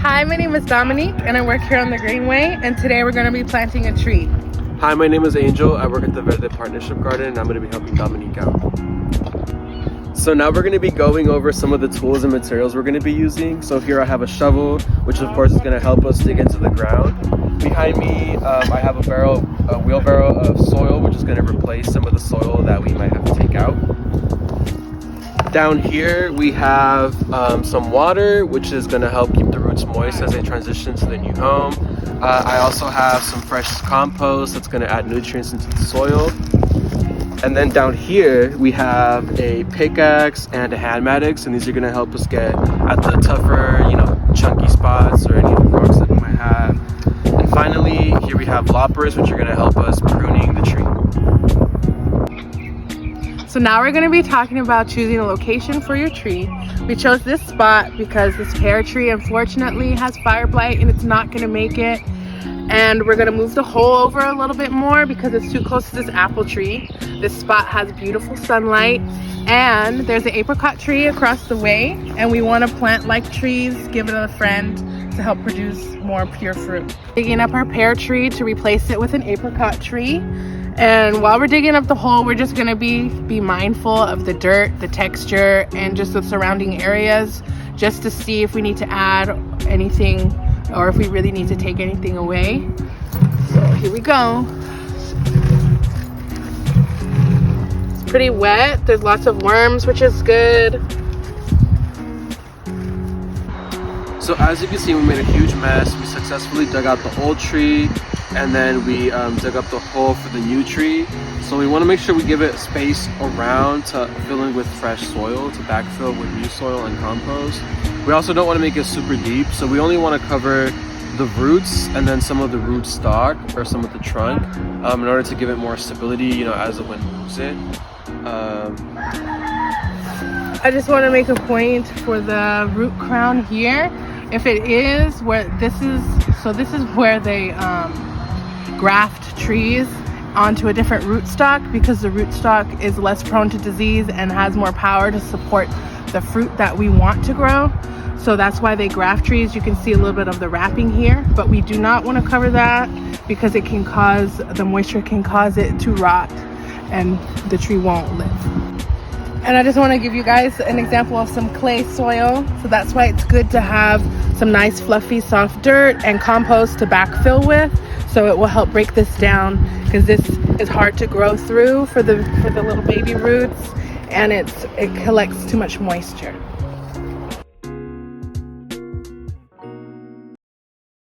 Hi, my name is Dominique and I work here on the Greenway, and today we're going to be planting a tree. Hi, my name is Angel. I work at the Verde Partnership Garden and I'm going to be helping Dominique out. So now we're going to be going over some of the tools and materials we're going to be using. So here I have a shovel, which of course is going to help us dig into the ground. Behind me, I have a wheelbarrow of soil, which is going to replace some of the soil that we might have to take out. Down here we have some water, which is going to help keep the roots moist as they transition to the new home. I also have some fresh compost that's going to add nutrients into the soil. And then down here we have a pickaxe and a hand mattocks, and these are going to help us get at the tougher, chunky spots or any of the rocks that we might have. And finally, here we have loppers, which are going to help us pruning the tree. So now we're going to be talking about choosing a location for your tree. We chose this spot because this pear tree unfortunately has fire blight and it's not going to make it. And we're going to move the hole over a little bit more because it's too close to this apple tree. This spot has beautiful sunlight, and there's an apricot tree across the way, and we want to plant like trees, give it a friend to help produce more pure fruit. Digging up our pear tree to replace it with an apricot tree. And while we're digging up the hole, we're just going to be mindful of the dirt, the texture, and just the surrounding areas, just to see if we need to add anything or if we really need to take anything away. So here we go. It's pretty wet. There's lots of worms, which is good. So as you can see, we made a huge mess. We successfully dug out the old tree, and then we dug up the hole for the new tree. So we want to make sure we give it space around to fill in with fresh soil, to backfill with new soil and compost. We also don't want to make it super deep, so we only want to cover the roots and then some of the root stock or some of the trunk in order to give it more stability, as the wind moves it. I just want to make a point for the root crown here. If it is where this is where they graft trees onto a different rootstock, because the rootstock is less prone to disease and has more power to support the fruit that we want to grow. So that's why they graft trees. You can see a little bit of the wrapping here, but we do not want to cover that because it can cause, the moisture can cause it to rot and the tree won't live. And I just want to give you guys an example of some clay soil. So that's why it's good to have some nice fluffy soft dirt and compost to backfill with. So it will help break this down, because this is hard to grow through for the little baby roots, and it collects too much moisture.